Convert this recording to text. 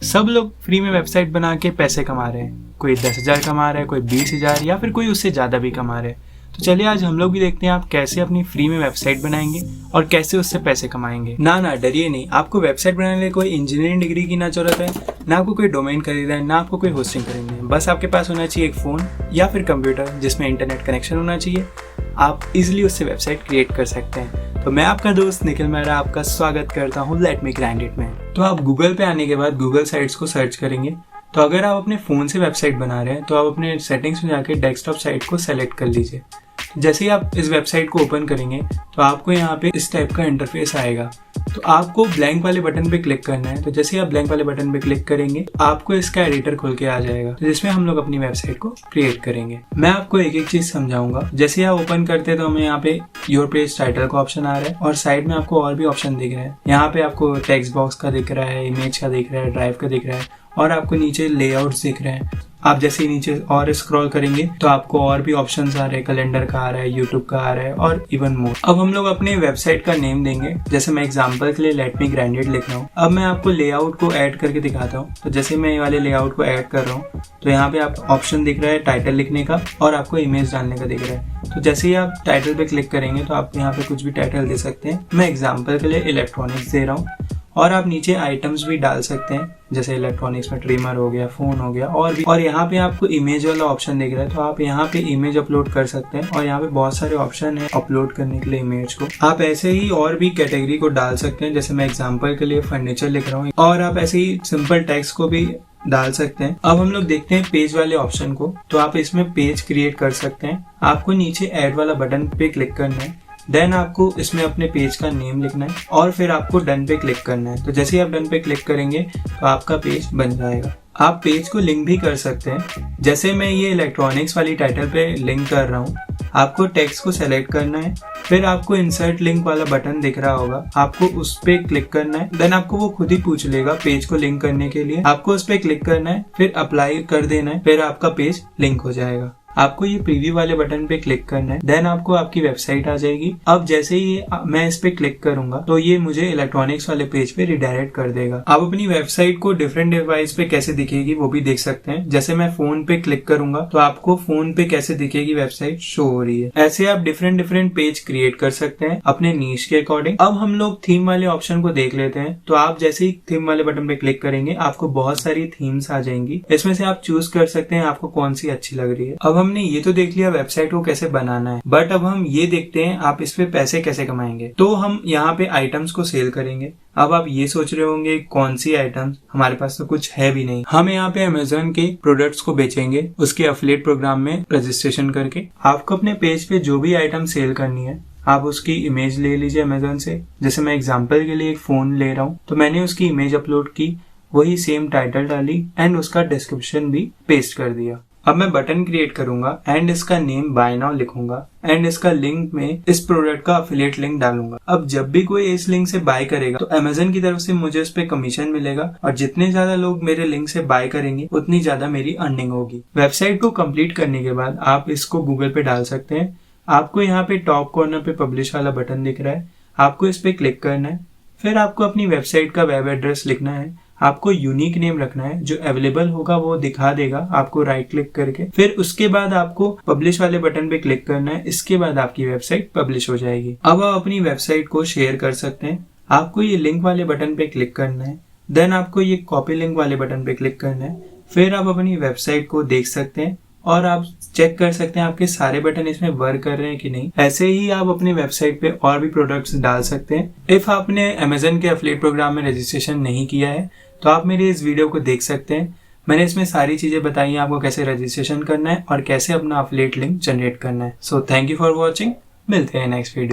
सब लोग फ्री में वेबसाइट बना के पैसे कमा रहे हैं। कोई 10,000 कमा रहा है, कोई 20,000 या फिर कोई उससे ज़्यादा भी कमा रहे हैं। तो चलिए आज हम लोग भी देखते हैं आप कैसे अपनी फ्री में वेबसाइट बनाएंगे और कैसे उससे पैसे कमाएंगे। ना डरिए नहीं, आपको वेबसाइट बनाने के लिए कोई इंजीनियरिंग डिग्री की ना जरूरत है, ना आपको कोई डोमेन खरीदना है, ना आपको कोई होस्टिंग खरीदनी है। बस आपके पास होना चाहिए एक फ़ोन या फिर कंप्यूटर जिसमें इंटरनेट कनेक्शन होना चाहिए। आप इजिली उससे वेबसाइट क्रिएट कर सकते हैं। तो मैं आपका दोस्त निखिल मेहरा आपका स्वागत करता हूँ लेट मी ग्राइंड इट में। तो आप गूगल पे आने के बाद गूगल साइट्स को सर्च करेंगे। तो अगर आप अपने फ़ोन से वेबसाइट बना रहे हैं तो आप अपने सेटिंग्स में जाकर डेस्कटॉप साइट को सेलेक्ट कर लीजिए। जैसे ही आप इस वेबसाइट को ओपन करेंगे तो आपको यहाँ पे इस टाइप का इंटरफेस आएगा। तो आपको ब्लैंक वाले बटन पे क्लिक करना है। तो जैसे ही आप ब्लैंक वाले बटन पे क्लिक करेंगे आपको इसका एडिटर खुल के आ जाएगा, तो जिसमें हम लोग अपनी वेबसाइट को क्रिएट करेंगे। मैं आपको एक एक चीज समझाऊंगा। जैसे ही आप ओपन करते हैं तो हमें यहाँ पे योर पेज टाइटल का ऑप्शन आ रहा है और साइड में आपको और भी ऑप्शन दिख रहे हैं। यहाँ पे आपको टेक्स्ट बॉक्स का दिख रहा है, इमेज का दिख रहा है, ड्राइव का दिख रहा है और आपको नीचे लेआउट्स दिख रहे हैं। आप जैसे ही नीचे और स्क्रॉल करेंगे तो आपको और भी ऑप्शंस आ रहे हैं, कैलेंडर का आ रहा है, यूट्यूब का आ रहा है और इवन मोर। अब हम लोग अपने वेबसाइट का नेम देंगे। जैसे मैं एग्जांपल के लिए लेट मी ग्राइंड इट लिख रहा हूँ। अब मैं आपको लेआउट को ऐड करके दिखाता हूँ। तो जैसे मैं ये वाले लेआउट को ऐड कर रहा हूँ तो यहाँ पे आप ऑप्शन दिख रहा है टाइटल लिखने का और आपको इमेज डालने का दिख रहा है। तो जैसे ही आप टाइटल पे क्लिक करेंगे तो आप यहाँ पे कुछ भी टाइटल दे सकते हैं। मैं एग्जाम्पल के लिए इलेक्ट्रॉनिक्स दे रहा हूँ और आप नीचे आइटम्स भी डाल सकते हैं। जैसे इलेक्ट्रॉनिक्स में ट्रिमर हो गया, फोन हो गया और भी। और यहाँ पे आपको इमेज वाला ऑप्शन दिख रहा है तो आप यहाँ पे इमेज अपलोड कर सकते हैं और यहाँ पे बहुत सारे ऑप्शन है अपलोड करने के लिए इमेज को। आप ऐसे ही और भी कैटेगरी को डाल सकते हैं। जैसे मैं एग्जांपल के लिए फर्नीचर लिख रहा हूँ और आप ऐसे ही सिंपल टेक्स्ट को भी डाल सकते हैं। अब हम लोग देखते हैं पेज वाले ऑप्शन को। तो आप इसमें पेज क्रिएट कर सकते हैं। आपको नीचे ऐड वाला बटन पे क्लिक करना है। देन आपको इसमें अपने पेज का नेम लिखना है और फिर आपको डन पे क्लिक करना है। तो जैसे ही आप डन पे क्लिक करेंगे तो आपका पेज बन जाएगा। आप पेज को लिंक भी कर सकते हैं। जैसे मैं ये इलेक्ट्रॉनिक्स वाली टाइटल पे लिंक कर रहा हूँ, आपको टेक्स्ट को सेलेक्ट करना है। फिर आपको इंसर्ट लिंक वाला बटन दिख रहा होगा, आपको उस पे क्लिक करना है। देन आपको वो खुद ही पूछ लेगा पेज को लिंक करने के लिए। आपको उस पे क्लिक करना है, फिर अप्लाई कर देना है, फिर आपका पेज लिंक हो जाएगा। आपको ये प्रीव्यू वाले बटन पे क्लिक करना है। देन आपको आपकी वेबसाइट आ जाएगी। अब जैसे ही मैं इस पे क्लिक करूंगा तो ये मुझे इलेक्ट्रॉनिक्स वाले पेज पे रिडायरेक्ट कर देगा। आप अपनी वेबसाइट को डिफरेंट डिवाइस पे कैसे दिखेगी वो भी देख सकते हैं। जैसे मैं फोन पे क्लिक करूंगा तो आपको फोन पे कैसे दिखेगी वेबसाइट शो हो रही है। ऐसे आप डिफरेंट पेज क्रिएट कर सकते हैं अपने नीश के अकॉर्डिंग। अब हम लोग थीम वाले ऑप्शन को देख लेते हैं। तो आप जैसे ही थीम वाले बटन पे क्लिक करेंगे आपको बहुत सारी थीम्स आ जाएंगी। इसमें से आप चूज कर सकते हैं आपको कौन सी अच्छी लग रही है। अब हमने ये तो देख लिया वेबसाइट को कैसे बनाना है, बट अब हम ये देखते हैं आप इस पे पैसे कैसे कमाएंगे। तो हम यहाँ पे आइटम्स को सेल करेंगे। अब आप ये सोच रहे होंगे कौन सी आइटम्स, हमारे पास तो कुछ है भी नहीं। हम यहाँ पे अमेज़न के प्रोडक्ट्स को बेचेंगे उसके एफिलिएट प्रोग्राम में रजिस्ट्रेशन करके। आपको अपने पेज पे जो भी आइटम सेल करनी है आप उसकी इमेज ले लीजिए अमेज़न से। जैसे मैं एग्जाम्पल के लिए एक फोन ले रहा हूँ तो मैंने उसकी इमेज अपलोड की, वही सेम टाइटल डाली एंड उसका डिस्क्रिप्शन भी पेस्ट कर दिया। अब मैं बटन क्रिएट करूंगा एंड इसका नेम बाय नाउ लिखूंगा एंड इसका लिंक में इस प्रोडक्ट का अफिलिएट लिंक डालूंगा। अब जब भी कोई इस लिंक से बाय करेगा तो अमेज़न की तरफ से मुझे इस पे कमीशन मिलेगा और जितने ज्यादा लोग मेरे लिंक से बाय करेंगे उतनी ज्यादा मेरी अर्निंग होगी। वेबसाइट को कंप्लीट करने के बाद आप इसको गूगल पे डाल सकते हैं। आपको यहाँ पे टॉप कॉर्नर पे पब्लिश वाला बटन दिख रहा है, आपको इस पे क्लिक करना है। फिर आपको अपनी वेबसाइट का वेब एड्रेस लिखना है। आपको यूनिक नेम रखना है, जो अवेलेबल होगा वो दिखा देगा आपको राइट क्लिक करके। फिर उसके बाद आपको पब्लिश वाले बटन पे क्लिक करना है। इसके बाद आपकी वेबसाइट पब्लिश हो जाएगी। अब आप अपनी वेबसाइट को शेयर कर सकते हैं। आपको ये लिंक वाले बटन पे क्लिक करना है। देन आपको ये कॉपी लिंक वाले बटन पे क्लिक करना है। फिर आप अपनी वेबसाइट को देख सकते हैं और आप चेक कर सकते हैं आपके सारे बटन इसमें वर्क कर रहे हैं कि नहीं। ऐसे ही आप अपनी वेबसाइट पे और भी प्रोडक्ट्स डाल सकते हैं। इफ आपने अमेज़न के एफिलिएट प्रोग्राम में रजिस्ट्रेशन नहीं किया है तो आप मेरे इस वीडियो को देख सकते हैं। मैंने इसमें सारी चीजें बताई हैं आपको कैसे रजिस्ट्रेशन करना है और कैसे अपना एफिलिएट लिंक जनरेट करना है। So thank you for watching. मिलते हैं नेक्स्ट वीडियो।